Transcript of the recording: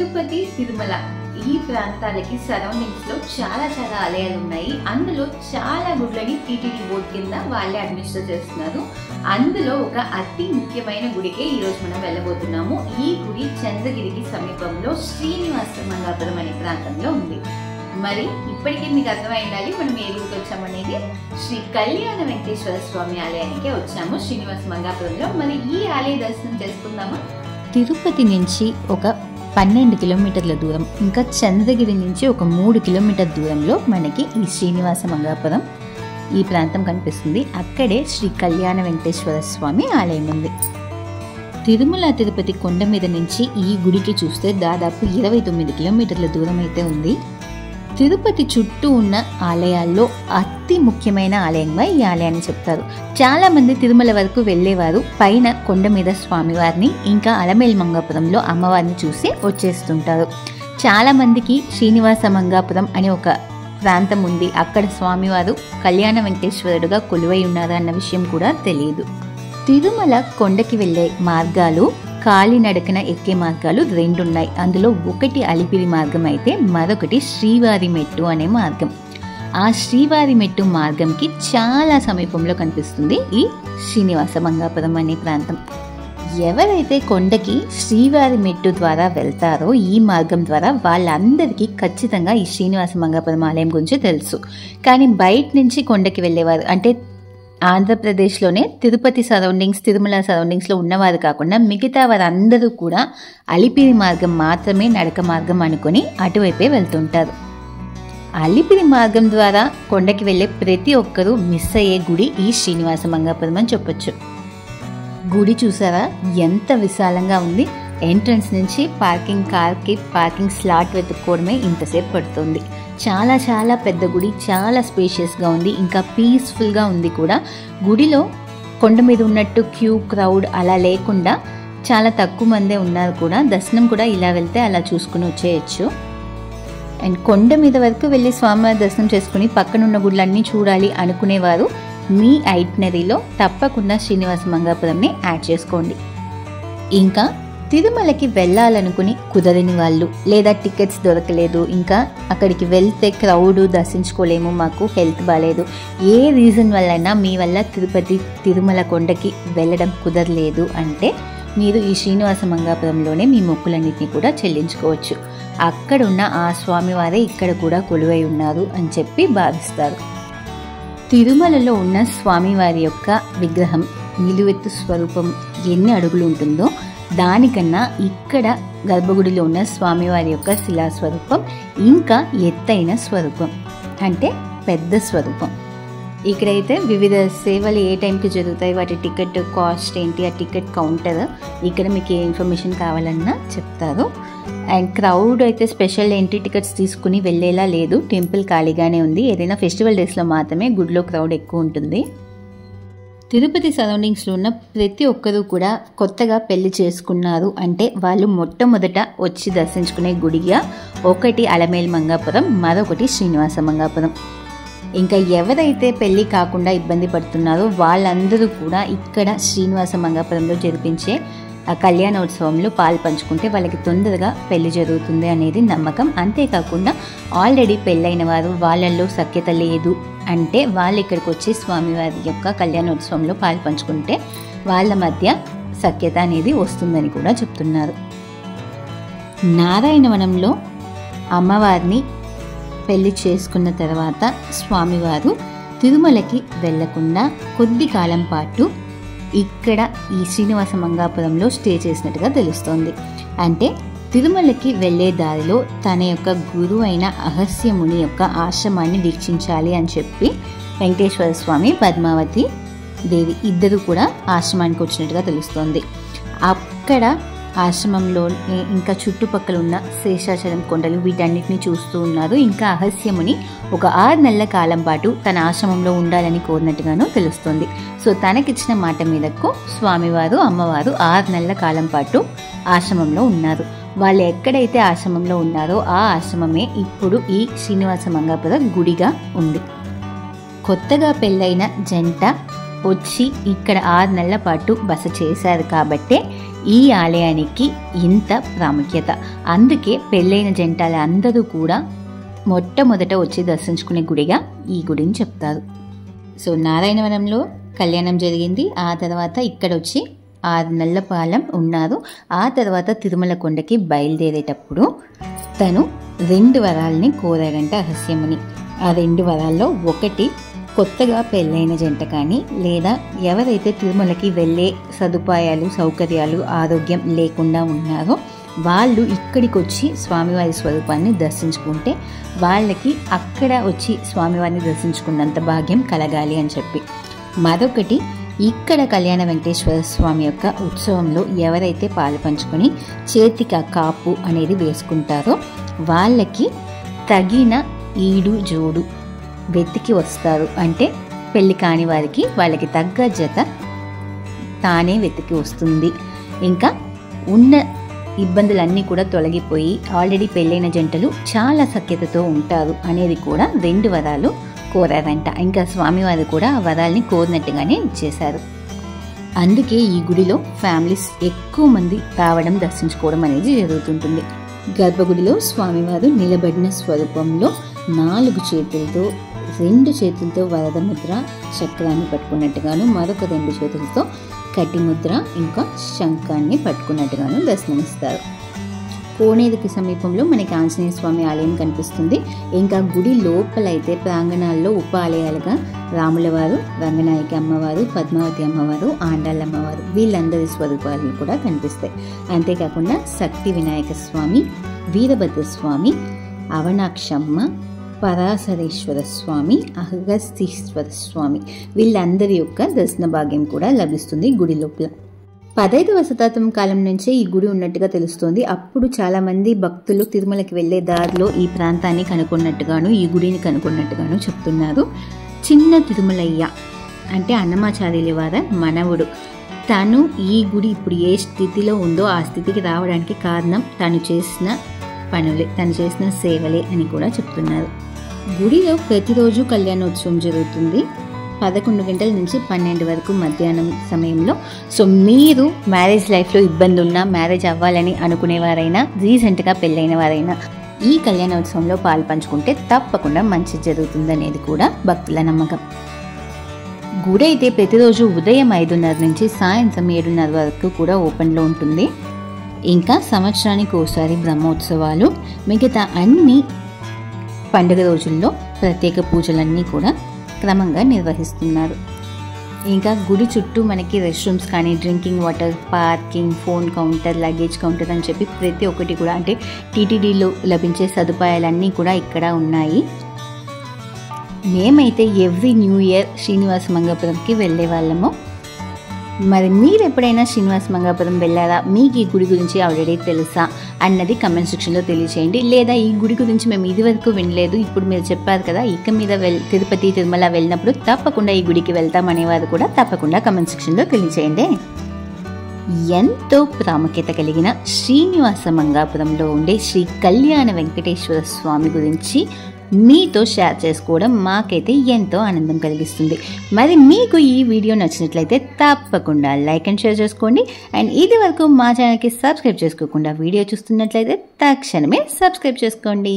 తిరుపతి, తిరుమల ఈ ప్రాంతాలకి సరౌండింగ్స్ లో చాలా ఆలయాలు ఉన్నాయి. అందులో చాలా గుడ్లని టీటీడీ బోర్డు కింద వాళ్ళే అడ్మినిస్టర్ చేస్తున్నారు. అందులో ఒక అతి ముఖ్యమైన గుడికే ఈ రోజు మనం వెళ్ళబోతున్నాము. ఈ గుడి చంద్రగిరికి సమీపంలో శ్రీనివాస మంగాపురం అనే ప్రాంతంలో ఉంది. మరి ఇప్పటికీ మీకు అర్థమైండాలి మనం ఏ ఊరికి వచ్చామనేది. శ్రీ కళ్యాణ వెంకటేశ్వర స్వామి ఆలయానికే వచ్చాము శ్రీనివాస మంగాపురంలో. మరి ఈ ఆలయ దర్శనం చేసుకుందామా? తిరుపతి నుంచి ఒక 12 కిలోమీటర్ల దూరం, ఇంకా చంద్రగిరి నుంచి ఒక 3 కిలోమీటర్ దూరంలో మనకి ఈ శ్రీనివాస మంగాపురం ఈ ప్రాంతం కనిపిస్తుంది. అక్కడే శ్రీ కళ్యాణ వెంకటేశ్వర స్వామి ఆలయం ఉంది. తిరుమల తిరుపతి కొండ మీద నుంచి ఈ గుడికి చూస్తే దాదాపు 29 కిలోమీటర్ల దూరం అయితే ఉంది. తిరుపతి చుట్టూ ఉన్న ఆలయాల్లో అతి ముఖ్యమైన ఆలయంగా ఈ ఆలయాన్ని చెప్తారు. చాలా మంది తిరుమల వరకు వెళ్ళేవారు పైన కొండ మీద స్వామివారిని, ఇంకా అలమేలు మంగాపురంలో అమ్మవారిని చూసి వచ్చేస్తుంటారు. చాలా మందికి శ్రీనివాస మంగాపురం అనే ఒక ప్రాంతం ఉంది, అక్కడ స్వామివారు కళ్యాణ వెంకటేశ్వరుడుగా కొలువై ఉన్నారు అన్న విషయం కూడా తెలియదు. తిరుమల కొండకి వెళ్ళే మార్గాలు, కాలినడకన ఎక్కే మార్గాలు 2 ఉన్నాయి. అందులో ఒకటి అలిపిరి మార్గం అయితే మరొకటి శ్రీవారి మెట్టు అనే మార్గం. ఆ శ్రీవారి మెట్టు మార్గంకి చాలా సమీపంలో కనిపిస్తుంది ఈ శ్రీనివాస మంగాపురం అనే ప్రాంతం. ఎవరైతే కొండకి శ్రీవారి మెట్టు ద్వారా వెళ్తారో ఈ మార్గం ద్వారా వాళ్ళందరికీ ఖచ్చితంగా ఈ శ్రీనివాస మంగాపురం ఆలయం గురించి తెలుసు. కానీ బయట నుంచి కొండకి వెళ్ళేవారు, అంటే ఆంధ్రప్రదేశ్లోనే తిరుపతి సరౌండింగ్స్, తిరుమల సరౌండింగ్స్లో ఉన్నవారు కాకుండా మిగతా వారందరూ కూడా అలిపిరి మార్గం మాత్రమే నడక మార్గం అనుకుని అటువైపే వెళ్తుంటారు. అలిపిరి మార్గం ద్వారా కొండకి వెళ్ళే ప్రతి ఒక్కరూ మిస్ అయ్యే గుడి ఈ శ్రీనివాస మంగాపురం అని చెప్పొచ్చు. గుడి చూసారా ఎంత విశాలంగా ఉంది. ఎంట్రన్స్ నుంచి కార్కి పార్కింగ్ స్లాట్ వెతుక్కోవడమే ఇంతసేపు పడుతుంది. చాలా పెద్ద గుడి, చాలా స్పేషియస్గా ఉంది, ఇంకా పీస్ఫుల్గా ఉంది కూడా. గుడిలో కొండ మీద ఉన్నట్టు క్రౌడ్ అలా లేకుండా చాలా తక్కువ మందే ఉన్నారు కూడా. దర్శనం కూడా ఇలా వెళ్తే అలా చూసుకుని వచ్చేయచ్చు. అండ్ కొండ మీద వరకు వెళ్ళి స్వామివారి దర్శనం చేసుకుని పక్కనున్న గుళ్ళన్నీ చూడాలి అనుకునేవారు మీ ఐటినరీలో తప్పకుండా శ్రీనివాస మంగాపురంని యాడ్ చేసుకోండి. ఇంకా తిరుమలకి వెళ్ళాలనుకుని కుదరని వాళ్ళు, లేదా టికెట్స్ దొరకలేదు, ఇంకా అక్కడికి వెళ్తే క్రౌడ్ దర్శించుకోలేము, మాకు హెల్త్ బాగాలేదు, ఏ రీజన్ వల్లైనా మీ వల్ల తిరుమల కొండకి వెళ్ళడం కుదరలేదు అంటే మీరు ఈ శ్రీనివాస మంగాపురంలోనే మీ మొక్కులన్నింటినీ కూడా చెల్లించుకోవచ్చు. అక్కడున్న ఆ స్వామివారే ఇక్కడ కూడా కొలువై ఉన్నారు అని చెప్పి భావిస్తారు. తిరుమలలో ఉన్న స్వామివారి యొక్క విగ్రహం నిలువెత్తు స్వరూపం ఎన్ని అడుగులు ఉంటుందో దానికన్నా ఇక్కడ గర్భగుడిలో ఉన్న స్వామివారి యొక్క శిలాస్వరూపం ఇంకా ఎత్తైన స్వరూపం, అంటే పెద్ద స్వరూపం. ఇక్కడైతే వివిధ సేవలు ఏ టైంకి జరుగుతాయి, వాటి టికెట్ కాస్ట్ ఏంటి, ఆ టికెట్ కౌంటర్, ఇక్కడ మీకు ఏ ఇన్ఫర్మేషన్ కావాలన్నా చెప్తారు. అండ్ క్రౌడ్ అయితే స్పెషల్ ఎంట్రీ టికెట్స్ తీసుకుని వెళ్ళేలా లేదు, టెంపుల్ ఖాళీగానే ఉంది. ఏదైనా ఫెస్టివల్ డేస్లో మాత్రమే గుడిలో క్రౌడ్ ఎక్కువ ఉంటుంది. తిరుపతి సరౌండింగ్స్లో ఉన్న ప్రతి ఒక్కరూ కూడా కొత్తగా పెళ్లి చేసుకున్నారు అంటే వాళ్ళు మొట్టమొదట వచ్చి దర్శించుకునే గుడిగా ఒకటి అలమేలు మంగాపురం, మరొకటి శ్రీనివాస మంగాపురం. ఇంకా ఎవరైతే పెళ్లి కాకుండా ఇబ్బంది పడుతున్నారో వాళ్ళందరూ కూడా ఇక్కడ శ్రీనివాస మంగాపురంలో జరిపించే ఆ కళ్యాణోత్సవంలో పాలు పంచుకుంటే వాళ్ళకి తొందరగా పెళ్లి జరుగుతుంది అనేది నమ్మకం. అంతేకాకుండా ఆల్రెడీ పెళ్ళైన వారు, వాళ్ళల్లో సఖ్యత లేదు అంటే వాళ్ళు ఇక్కడికి వచ్చి స్వామివారి యొక్క కళ్యాణోత్సవంలో పాలు పంచుకుంటే వాళ్ళ మధ్య సఖ్యత అనేది వస్తుందని కూడా చెప్తున్నారు. నారాయణవనంలో అమ్మవారిని పెళ్లి చేసుకున్న తర్వాత స్వామివారు తిరుమలకి వెళ్లకుండా కొద్ది కాలం పాటు ఇక్కడ ఈ శ్రీనివాస మంగాపురంలో స్టే చేసినట్టుగా తెలుస్తోంది. అంటే తిరుమలకి వెళ్లే దారిలో తన యొక్క గురువు అయిన అగస్త్యముని యొక్క ఆశ్రమాన్ని వీక్షించాలి అని చెప్పి వెంకటేశ్వర స్వామి, పద్మావతి దేవి ఇద్దరు కూడా ఆశ్రమానికి వచ్చినట్టుగా తెలుస్తోంది. అక్కడ ఆశ్రమంలో ఇంకా చుట్టుపక్కల ఉన్న శేషాచలం కొండలు వీటన్నిటిని చూస్తూ ఉన్నారు. ఇంకా అగస్త్యముని ఒక 6 నెలల కాలం పాటు తన ఆశ్రమంలో ఉండాలని కోరినట్టుగాను తెలుస్తుంది. సో తనకిచ్చిన మాట మీదకు స్వామివారు, అమ్మవారు 6 నెలల కాలం పాటు ఆశ్రమంలో ఉన్నారు. వాళ్ళు ఎక్కడైతే ఆశ్రమంలో ఉన్నారో ఆ ఆశ్రమమే ఇప్పుడు ఈ శ్రీనివాస మంగాపురం గుడిగా ఉంది. కొత్తగా పెళ్ళైన జంట వచ్చి ఇక్కడ 6 నెలల పాటు బస చేశారు కాబట్టే ఈ ఆలయానికి ఇంత ప్రాముఖ్యత. అందుకే పెళ్ళైన జంటలు అందరూ కూడా మొట్టమొదట వచ్చి దర్శించుకునే గుడిగా ఈ గుడిని చెప్తారు. సో నారాయణవనంలో కళ్యాణం జరిగింది. ఆ తర్వాత ఇక్కడ వచ్చి 6 నెలల కాలం ఉన్నారు. ఆ తర్వాత తిరుమల కొండకి బయలుదేరేటప్పుడు తను 2 వరాలని కోరాడంట రహస్యముని. ఆ 2 వరాల్లో ఒకటి, కొత్తగా పెళ్ళైన జంట కానీ లేదా ఎవరైతే తిరుమలకి వెళ్ళే సదుపాయాలు సౌకర్యాలు ఆరోగ్యం లేకుండా ఉన్నారో వాళ్ళు ఇక్కడికి వచ్చి స్వామివారి స్వరూపాన్ని దర్శించుకుంటే వాళ్ళకి అక్కడ వచ్చి స్వామివారిని దర్శించుకున్నంత భాగ్యం కలగాలి అని చెప్పి. మరొకటి, ఇక్కడ కళ్యాణ వెంకటేశ్వర స్వామి యొక్క ఉత్సవంలో ఎవరైతే పాలు పంచుకొని చేతికి కాపు అనేది వేసుకుంటారో వాళ్ళకి తగిన ఈడు జోడు వెతికి వస్తారు. అంటే పెళ్లి కాని వారికి వాళ్ళకి తగ్గ జత తానే వెతికి వస్తుంది. ఇంకా ఉన్న ఇబ్బందులన్నీ కూడా తొలగిపోయి ఆల్రెడీ పెళ్ళైన జంటలు చాలా సఖ్యతతో ఉంటారు అనేది కూడా 2 వరాలు కోరారంట. ఇంకా స్వామివారు కూడా ఆ వరాల్ని కోరినట్టుగానే ఇచ్చేశారు. అందుకే ఈ గుడిలో ఫ్యామిలీస్ ఎక్కువ మంది రావడం దర్శించుకోవడం అనేది జరుగుతుంటుంది. గర్భగుడిలో స్వామివారు నిలబడిన స్వరూపంలో 4 చేతులతో, 2 చేతులతో వరద ముద్ర చక్రాన్ని పట్టుకున్నట్టుగాను, మరొక 2 చేతులతో కటి ముద్ర ఇంకా శంఖాన్ని పట్టుకున్నట్టుగాను దర్శనమిస్తారు. కోనేరుకి సమీపంలో మనకి ఆంజనేయ స్వామి ఆలయం కనిపిస్తుంది. ఇంకా గుడి లోపలైతే ప్రాంగణాల్లో ఉప ఆలయాలుగా రాములవారు, రంగనాయకి అమ్మవారు, పద్మావతి అమ్మవారు, ఆండాళ్ళ అమ్మవారు వీళ్ళందరి స్వరూపాలు కూడా కనిపిస్తాయి. అంతేకాకుండా శక్తి వినాయక స్వామి, వీరభద్ర స్వామి, అవనాక్షమ్మ, పరాశరేశ్వర స్వామి, అగస్తీశ్వర స్వామి వీళ్ళందరి యొక్క దర్శన భాగ్యం కూడా లభిస్తుంది గుడి లోపల. 15వ శతాబ్దం కాలం నుంచే ఈ గుడి ఉన్నట్టుగా తెలుస్తోంది. అప్పుడు చాలా మంది భక్తులు తిరుమలకి వెళ్లే దారిలో ఈ ప్రాంతాన్ని కనుగొన్నట్టుగాను ఈ గుడిని కనుగొన్నట్టుగాను చెప్తున్నారు. చిన్న తిరుమలయ్య అంటే అన్నమాచార్యుల వారి మనవుడు. తను ఈ గుడి ఇప్పుడు ఏ స్థితిలో ఉందో ఆ స్థితికి రావడానికి కారణం తను చేసిన పనులే, తను చేసిన సేవలే అని కూడా చెప్తున్నారు. గుడిలో ప్రతిరోజు కళ్యాణోత్సవం జరుగుతుంది. 11 గంటల నుంచి 12 వరకు మధ్యాహ్నం సమయంలో. సో మీరు మ్యారేజ్ లైఫ్లో ఇబ్బంది ఉన్నా, మ్యారేజ్ అవ్వాలని అనుకునేవారైనా, రీసెంట్గా పెళ్ళైన వారైనా ఈ కళ్యాణోత్సవంలో పాలు పంచుకుంటే తప్పకుండా మంచి జరుగుతుందనేది కూడా భక్తుల నమ్మకం. గుడి అయితే ప్రతిరోజు ఉదయం 5:30 నుంచి సాయంత్రం 7:30 వరకు కూడా ఓపెన్లో ఉంటుంది. ఇంకా సంవత్సరానికి ఒకసారి బ్రహ్మోత్సవాలు, మిగతా అన్ని పండుగ రోజుల్లో ప్రత్యేక పూజలన్నీ కూడా క్రమంగా నిర్వహిస్తున్నారు. ఇంకా గుడి చుట్టూ మనకి రెస్ట్ రూమ్స్ కానీ, drinking water, parking, phone counter, luggage counter అని చెప్పి ప్రతి ఒక్కటి కూడా అంటే టీటీడీలో లభించే సదుపాయాలన్నీ కూడా ఇక్కడ ఉన్నాయి. మేమైతే ఎవ్రీ న్యూ ఇయర్ శ్రీనివాస మంగాపురంకి వెళ్ళే వాళ్ళము. మరి మీరు ఎప్పుడైనా శ్రీనివాస మంగాపురం వెళ్ళారా, మీకు ఈ గుడి గురించి ఆల్రెడీ తెలుసా అన్నది కమెంట్ సెక్షన్లో తెలియచేయండి. లేదా ఈ గుడి గురించి మేము ఇది వరకు వినలేదు, ఇప్పుడు మీరు చెప్పారు కదా ఇక మీద తిరుపతి తిరుమల వెళ్ళినప్పుడు తప్పకుండా ఈ గుడికి వెళ్తామనేవారు కూడా తప్పకుండా కమెంట్ సెక్షన్లో తెలియచేయండి. ఎంతో ప్రాముఖ్యత కలిగిన శ్రీనివాస మంగాపురంలో ఉండే శ్రీ కళ్యాణ వెంకటేశ్వర స్వామి గురించి మీతో షేర్ చేసుకోవడం మాకైతే ఎంతో ఆనందం కలిగిస్తుంది. మరి మీకు ఈ వీడియో నచ్చినట్లయితే తప్పకుండా లైక్ అండ్ షేర్ చేసుకోండి. అండ్ ఇది వరకు మా ఛానల్కి సబ్స్క్రైబ్ చేసుకోకుండా వీడియో చూస్తున్నట్లయితే తక్షణమే సబ్స్క్రైబ్ చేసుకోండి.